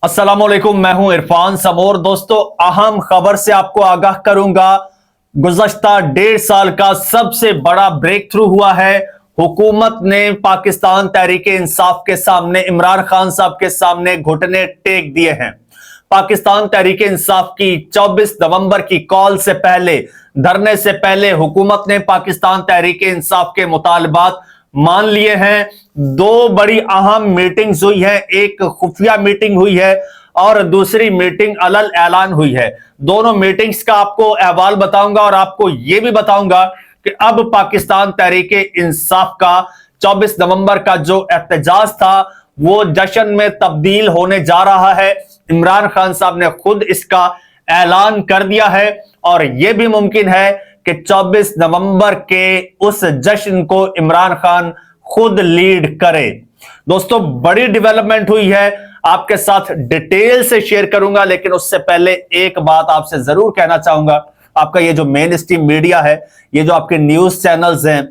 अस्सलाम वालेकुम, मैं हूं इरफान समोर। दोस्तों, अहम खबर से आपको आगाह करूंगा। गुज़श्ता 1.5 साल का सबसे बड़ा ब्रेक थ्रू हुआ है। हुकूमत ने पाकिस्तान तहरीक इंसाफ के सामने, इमरान खान साहब के सामने घुटने टेक दिए हैं। पाकिस्तान तहरीक इंसाफ की 24 नवंबर की कॉल से पहले, धरने से पहले हुकूमत ने पाकिस्तान तहरीक इंसाफ के मुतालबात मान लिए हैं। दो बड़ी अहम मीटिंग्स हुई है, एक खुफिया मीटिंग हुई है और दूसरी मीटिंग अलल ऐलान हुई है। दोनों मीटिंग्स का आपको अहवाल बताऊंगा और आपको यह भी बताऊंगा कि अब पाकिस्तान तहरीक इंसाफ का 24 नवंबर का जो एहतजाज था वो जश्न में तब्दील होने जा रहा है। इमरान खान साहब ने खुद इसका ऐलान कर दिया है और यह भी मुमकिन है कि 24 नवंबर के उस जश्न को इमरान खान खुद लीड करे। दोस्तों, बड़ी डेवलपमेंट हुई है, आपके साथ डिटेल से शेयर करूंगा, लेकिन उससे पहले एक बात आपसे जरूर कहना चाहूंगा। आपका ये जो मेन स्ट्रीम मीडिया है, ये जो आपके न्यूज चैनल्स हैं,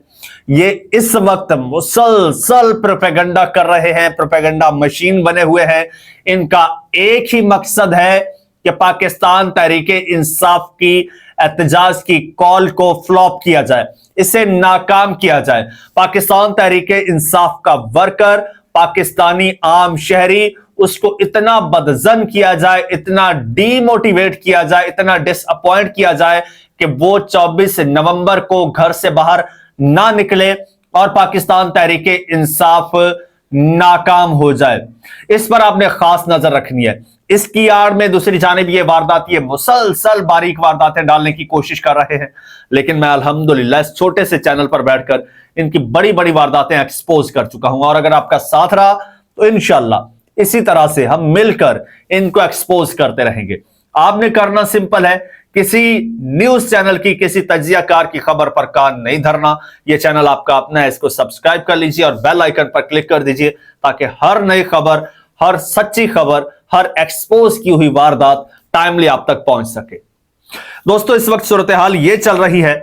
ये इस वक्त मुसलसल प्रोपेगेंडा कर रहे हैं, प्रोपेगेंडा मशीन बने हुए हैं। इनका एक ही मकसद है कि पाकिस्तान तहरीक इंसाफ की एहतजाज की कॉल को फ्लॉप किया जाए, इसे नाकाम किया जाए। पाकिस्तान तहरीक इंसाफ का वर्कर, पाकिस्तानी आम शहरी, उसको इतना बदजन किया जाए, इतना डीमोटिवेट किया जाए, इतना डिसअपॉइंट किया जाए कि वो 24 नवंबर को घर से बाहर ना निकले और पाकिस्तान तहरीक इंसाफ नाकाम हो जाए। इस पर आपने खास नजर रखनी है। इसकी आड़ में दूसरी जानिब ये वारदात, ये मुसलसल बारीक वारदातें डालने की कोशिश कर रहे हैं, लेकिन मैं अल्हम्दुलिल्लाह इस छोटे से चैनल पर बैठकर इनकी बड़ी बड़ी वारदातें एक्सपोज कर चुका हूं और अगर आपका साथ रहा तो इंशाल्लाह इसी तरह से हम मिलकर इनको एक्सपोज करते रहेंगे। आपने करना सिंपल है, किसी न्यूज चैनल की, किसी तज्जियाकार की खबर पर कान नहीं धरना। यह चैनल आपका अपना है, इसको सब्सक्राइब कर लीजिए और बेल आइकन पर क्लिक कर दीजिए ताकि हर नई खबर, हर सच्ची खबर, हर एक्सपोज की हुई वारदात टाइमली आप तक पहुंच सके। दोस्तों, इस वक्त सूरत हाल यह चल रही है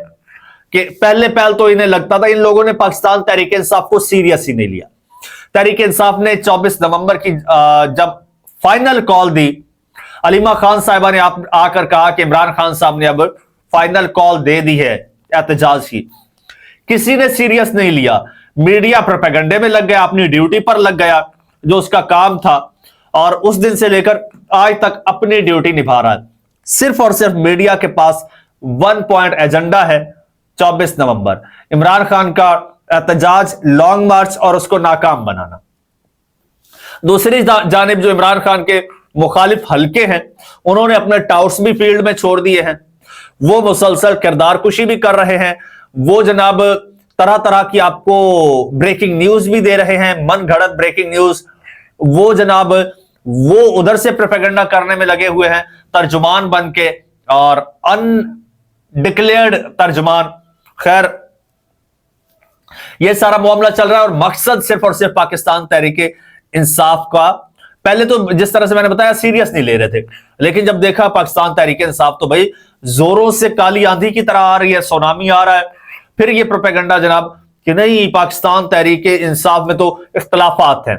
कि पहले तो इन्हें लगता था, इन लोगों ने पाकिस्तान तहरीक इंसाफ को सीरियस ही नहीं लिया। तहरीक इंसाफ ने 24 नवंबर की जब फाइनल कॉल दी, अलीमा खान साहिबा ने आकर कहा कि इमरान खान साहब ने अब फाइनल कॉल दे दी है एहतजाज की, किसी ने सीरियस नहीं लिया। मीडिया प्रोपेगेंडे में लग गया, अपनी ड्यूटी पर लग गया जो उसका काम था, और उस दिन से लेकर आज तक अपनी ड्यूटी निभा रहा है। सिर्फ और सिर्फ मीडिया के पास वन पॉइंट एजेंडा है, 24 नवंबर इमरान खान का एहतजाज, लॉन्ग मार्च और उसको नाकाम बनाना। दूसरी जानिब जो इमरान खान के मुखालिफ हल्के हैं, उन्होंने अपने टाउट्स भी फील्ड में छोड़ दिए हैं। वो मुसलसल किरदार कुशी भी कर रहे हैं। वो जनाब तरह तरह की आपको ब्रेकिंग न्यूज भी दे रहे हैं, मन घड़त ब्रेकिंग न्यूज। वो जनाब वो उधर से प्रोपेगेंडा करने में लगे हुए हैं, तर्जुमान बन के, और अनडिक्लेयर्ड तर्जुमान। खैर, यह सारा मामला चल रहा है और मकसद सिर्फ और सिर्फ पाकिस्तान तहरीक इंसाफ का, पहले तो जिस तरह से मैंने बताया सीरियस नहीं ले रहे थे, लेकिन जब देखा पाकिस्तान तहरीक इंसाफ तो भाई जोरों से काली आंधी की तरह आ रही है, सुनामी आ रहा है। फिर ये प्रोपेगेंडा जनाब कि नहीं, पाकिस्तान तहरीक इंसाफ में तो इख्तलाफात हैं।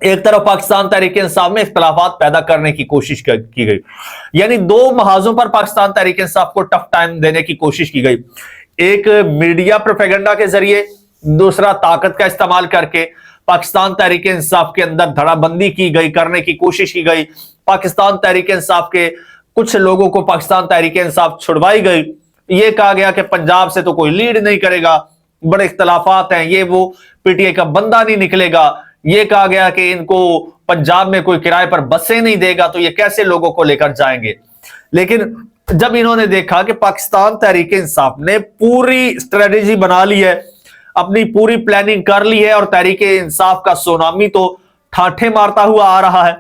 एक तरफ पाकिस्तान तहरीक इंसाफ में इख्तलाफात पैदा करने की कोशिश की गई, यानी दो महाजों पर पाकिस्तान तहरीक इंसाफ को टफ टाइम देने की कोशिश की गई। एक मीडिया प्रोपेगेंडा के जरिए, दूसरा ताकत का इस्तेमाल करके पाकिस्तान तहरीक इंसाफ के अंदर धड़ाबंदी की गई, करने की कोशिश की गई। पाकिस्तान तहरीक इंसाफ के कुछ लोगों को पाकिस्तान तहरीक इंसाफ छुड़वाई गई। यह कहा गया कि पंजाब से तो कोई लीड नहीं करेगा, बड़े इख्तलाफात हैं, ये वो पीटीआई का बंदा नहीं निकलेगा। यह कहा गया कि इनको पंजाब में कोई किराए पर बसें नहीं देगा, तो ये कैसे लोगों को लेकर जाएंगे। लेकिन जब इन्होंने देखा कि पाकिस्तान तहरीक इंसाफ ने पूरी स्ट्रेटेजी बना ली है, अपनी पूरी प्लानिंग कर ली है और तहरीक इंसाफ का सुनामी तो ठाठे मारता हुआ आ रहा है,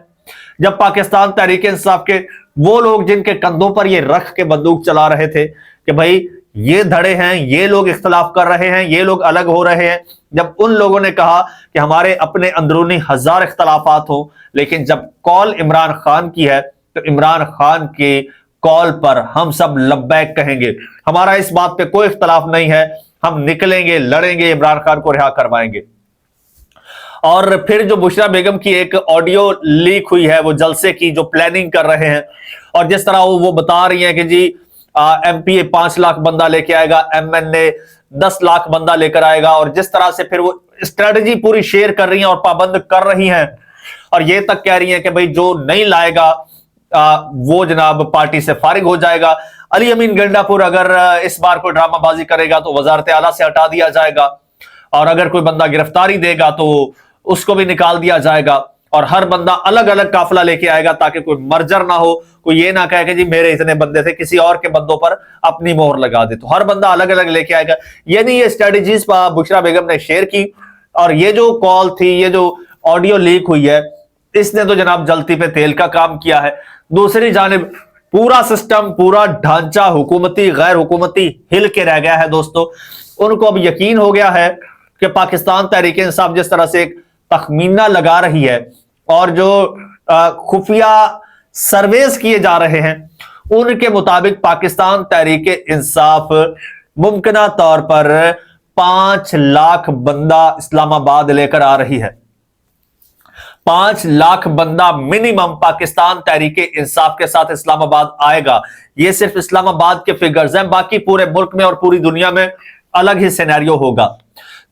जब पाकिस्तान तहरीक इंसाफ के वो लोग जिनके कंधों पर ये रख के बंदूक चला रहे थे कि भाई ये धड़े हैं, ये लोग इख्तलाफ कर रहे हैं, ये लोग अलग हो रहे हैं, जब उन लोगों ने कहा कि हमारे अपने अंदरूनी हजार इख्तलाफात हो, लेकिन जब कॉल इमरान खान की है तो इमरान खान के कॉल पर हम सब लब्बैक कहेंगे, हमारा इस बात पे कोई इख्तलाफ नहीं है, हम निकलेंगे, लड़ेंगे, इमरान खान को रिहा करवाएंगे। और फिर जो बुशरा बेगम की एक ऑडियो लीक हुई है, वो जलसे की जो प्लानिंग कर रहे हैं, और जिस तरह वो बता रही हैं कि जी एमपीए 5 लाख बंदा लेके आएगा, एमएनए 10 लाख बंदा लेकर आएगा, और जिस तरह से फिर वो स्ट्रेटजी पूरी शेयर कर रही हैं और पाबंद कर रही हैं, और ये तक कह रही हैं कि भाई जो नहीं लाएगा वो जनाब पार्टी से फारिग हो जाएगा। अली अमीन गंडापुर अगर इस बार कोई ड्रामाबाजी करेगा तो वजारत आला से हटा दिया जाएगा, और अगर कोई बंदा गिरफ्तारी देगा तो उसको भी निकाल दिया जाएगा, और हर बंदा अलग अलग काफिला लेके आएगा ताकि कोई मर्जर ना हो, कोई ये ना कहे कि जी मेरे इतने बंदे थे, किसी और के बंदों पर अपनी मोहर लगा दे। तो हर बंदा अलग अलग लेके आएगा। यानी ये स्ट्रेटजीज बुशरा बेगम ने शेयर की, और ये जो कॉल थी, ये जो ऑडियो लीक हुई है, इसने तो जनाब जलती पे तेल का काम किया है। दूसरी जानिब पूरा सिस्टम, पूरा ढांचा हुकूमती गैर हुकूमती हिल के रह गया है दोस्तों। उनको अब यकीन हो गया है कि पाकिस्तान तहरीक इंसाफ जिस तरह से एक तखमीना लगा रही है और जो खुफिया सर्वेस किए जा रहे हैं, उनके मुताबिक पाकिस्तान तहरीक इंसाफ मुमकिना तौर पर 5 लाख बंदा इस्लामाबाद लेकर आ रही है। 5 लाख बंदा मिनिमम पाकिस्तान तहरीक इंसाफ के साथ इस्लामाबाद आएगा। ये सिर्फ इस्लामाबाद के फिगर्स हैं, बाकी पूरे मुल्क में और पूरी दुनिया में अलग ही सिनेरियो होगा।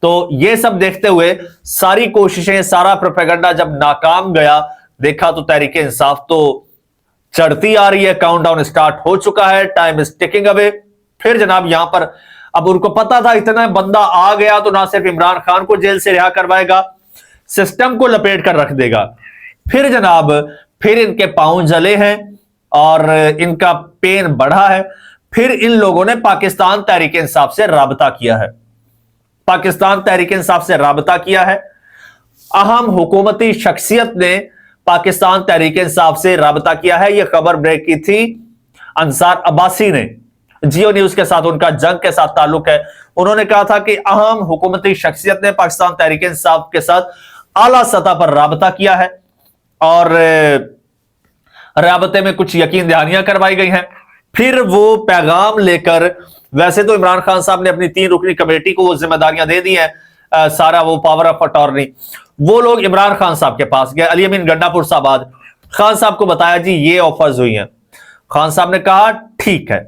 तो ये सब देखते हुए सारी कोशिशें, सारा प्रोपेगेंडा जब नाकाम गया, देखा तो तहरीक इंसाफ तो चढ़ती आ रही है, काउंटडाउन स्टार्ट हो चुका है, टाइम इज टिकिंग अवे। फिर जनाब यहां पर अब उनको पता था इतना बंदा आ गया तो ना सिर्फ इमरान खान को जेल से रिहा करवाएगा, सिस्टम को लपेट कर रख देगा। फिर जनाब फिर इनके पांव जले हैं और इनका पेन बढ़ा है। फिर इन लोगों ने पाकिस्तान तहरीक इंसाफ से राबता किया है, पाकिस्तान तहरीक इंसाफ से राबता किया है। अहम हुकूमती शख्सियत ने पाकिस्तान तहरीक इंसाफ से राबता किया है। यह खबर ब्रेक की थी अंसार अब्बासी ने, जियो न्यूज के साथ उनका जंग के साथ ताल्लुक है। उन्होंने कहा था कि अहम हुकूमती शख्सियत ने पाकिस्तान तहरीक इंसाफ के साथ आला सतह पर राबता किया है और राबते में कुछ यकीन दहानियां करवाई गई हैं। फिर वो पैगाम लेकर, वैसे तो इमरान खान साहब ने अपनी 3 रुकनी कमेटी को वो जिम्मेदारियां दे दी हैं, सारा वो पावर ऑफ अटॉर्नी, वो लोग इमरान खान साहब के पास गए, अली अमीन गंडापुर साहब, आज खान साहब को बताया जी ये ऑफर्स हुई हैं। खान साहब ने कहा ठीक है,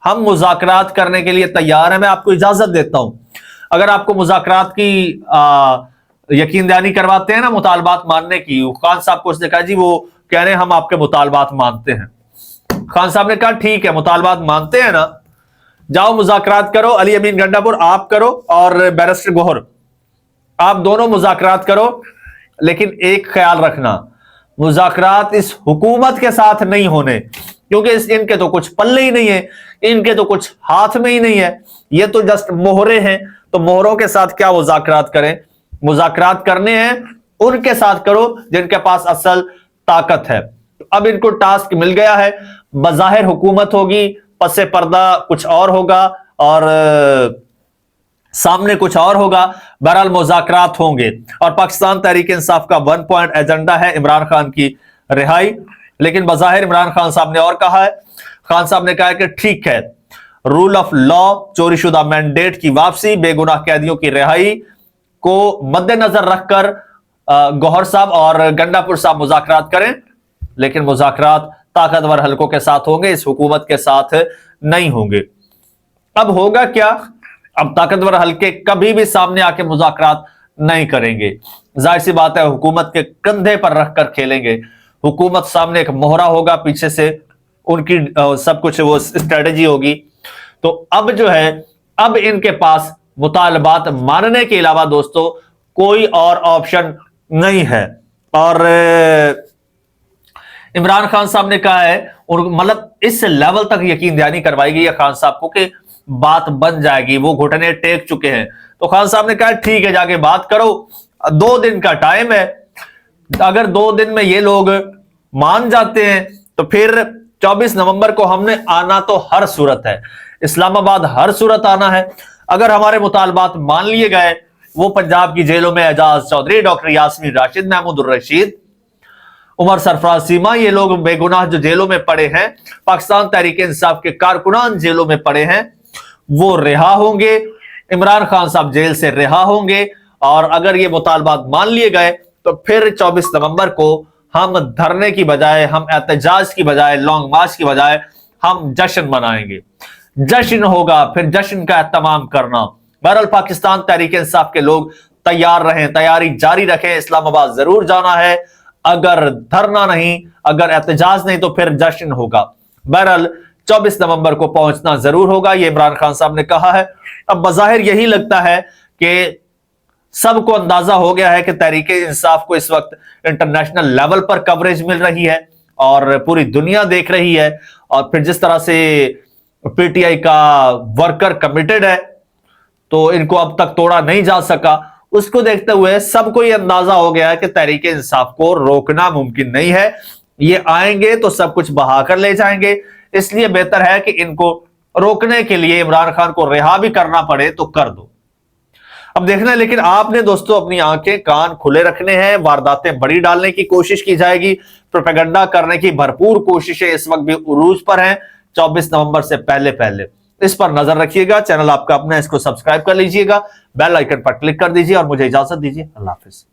हम मुज़ाकरात करने के लिए तैयार हैं, मैं आपको इजाजत देता हूं। अगर आपको मुज़ाकरात की यकीन दहानी करवाते हैं ना, मुतालबात मानने की, खान साहब को उसने कहा जी वो कह रहे हैं हम आपके मुतालबात मानते हैं। खान साहब ने कहा ठीक है, मुतालबात मानते हैं ना, जाओ मुज़ाकरात करो, अली अमीन गंडापुर आप करो और बैरिस्टर गौहर आप दोनों मुज़ाकरात करो, लेकिन एक ख्याल रखना, मुज़ाकरात इस हुकूमत के साथ नहीं होने, क्योंकि इनके तो कुछ पल्ले ही नहीं है, इनके तो कुछ हाथ में ही नहीं है, ये तो जस्ट मोहरे हैं। तो मोहरों के साथ क्या मुज़ाकरात करें? मुज़ाकरात करने हैं उनके साथ करो जिनके पास असल ताकत है। अब इनको टास्क मिल गया है, बज़ाहिर हुकूमत होगी, पसे पर्दा कुछ और होगा और सामने कुछ और होगा। बहरहाल मुज़ाकरात होंगे और पाकिस्तान तहरीक इंसाफ का 1 पॉइंट एजेंडा है इमरान खान की रिहाई। लेकिन बज़ाहिर इमरान खान साहब ने और कहा है, खान साहब ने कहा है कि ठीक है, रूल ऑफ लॉ, चोरी शुदा मैंडेट की वापसी, बेगुनाह कैदियों की रिहाई को मद्देनजर रखकर गौहर साहब और गंडापुर साहब मुज़ाकरात करें, लेकिन मुज़ाकरात ताकतवर हलकों के साथ होंगे, इस हुकूमत के साथ नहीं होंगे। अब होगा क्या? अब ताकतवर हलके कभी भी सामने आके मुज़ाकरात नहीं करेंगे, जाहिर सी बात है, हुकूमत के कंधे पर रखकर खेलेंगे। हुकूमत सामने एक मोहरा होगा, पीछे से उनकी सब कुछ वो स्ट्रेटजी होगी। तो अब जो है, अब इनके पास मुतालबात मानने के अलावा दोस्तों कोई और ऑप्शन नहीं है। और इमरान खान साहब ने कहा है, और मतलब इस लेवल तक यकीन दहानी करवाई गई है खान साहब को कि बात बन जाएगी, वो घुटने टेक चुके हैं। तो खान साहब ने कहा ठीक है, जाके बात करो, 2 दिन का टाइम है, अगर 2 दिन में ये लोग मान जाते हैं तो फिर 24 नवंबर को हमने आना तो हर सूरत है, इस्लामाबाद हर सूरत आना है। अगर हमारे मुतालबात मान लिए गए, वो पंजाब की जेलों में एजाज चौधरी, डॉक्टर यास्मीन राशिद, महमूद रशीद, उमर सरफराज सीमा, ये लोग बेगुनाह जो जेलों में पड़े हैं, पाकिस्तान तहरीक इंसाफ के कारकुनान जेलों में पड़े हैं, वो रिहा होंगे, इमरान खान साहब जेल से रिहा होंगे اور اگر یہ مطالبات مان لیے گئے تو پھر 24 نومبر کو ہم دھرنے کی بجائے، ہم احتجاج کی بجائے، لانگ مارچ کی بجائے ہم جشن منائیں گے، جشن ہوگا، پھر جشن کا اہتمام کرنا۔ بہرحال پاکستان تحریک انصاف کے لوگ تیار رہیں، تیاری جاری رکھیں، اسلام آباد ضرور جانا ہے، اگر دھرنا نہیں، اگر احتجاج نہیں تو پھر جشن ہوگا۔ بہرحال 24 نومبر کو پہنچنا ضرور ہوگا، یہ عمران خان صاحب نے کہا ہے۔ اب بظاہر یہی لگتا ہے کہ سب کو اندازہ ہو گیا ہے کہ تحریک انصاف کو اس وقت انٹرنیشنل لیول پر کوریج مل رہی ہے اور پوری دنیا دیکھ رہی ہے، اور پھر جس طرح سے پی ٹی آئی کا ورکر کمیٹڈ ہے تو ان کو اب تک توڑا نہیں جا سکا، اس کو دیکھتے ہوئے سب کو یہ اندازہ ہو گیا ہے کہ تحریک انصاف کو روکنا ممکن نہیں ہے، یہ آئیں گے تو سب کچھ بہا کر لے جائیں گے، اس لیے بہتر ہے کہ ان کو روکنے کے لیے عمران خان کو رہا بھی کرنا پڑے تو کر دو۔ اب دیکھنا ہے، لیکن آپ نے دوستو اپنی آنکھیں کان کھلے رکھنے ہیں، وارداتیں بڑی ڈالنے کی کوشش کی جائے گی، پروپیگنڈا کرنے کی بھرپور کوششیں اس وقت بھی عروج پر ہیں 24 نومبر سے پہلے۔ اس پر نظر رکھیے گا، چینل آپ کا اپنا، اس کو سبسکرائب کر لیجئے گا، بیل آئیکن پر کلک کر دیجئے اور مجھے اجازت دیجئے، اللہ حافظ۔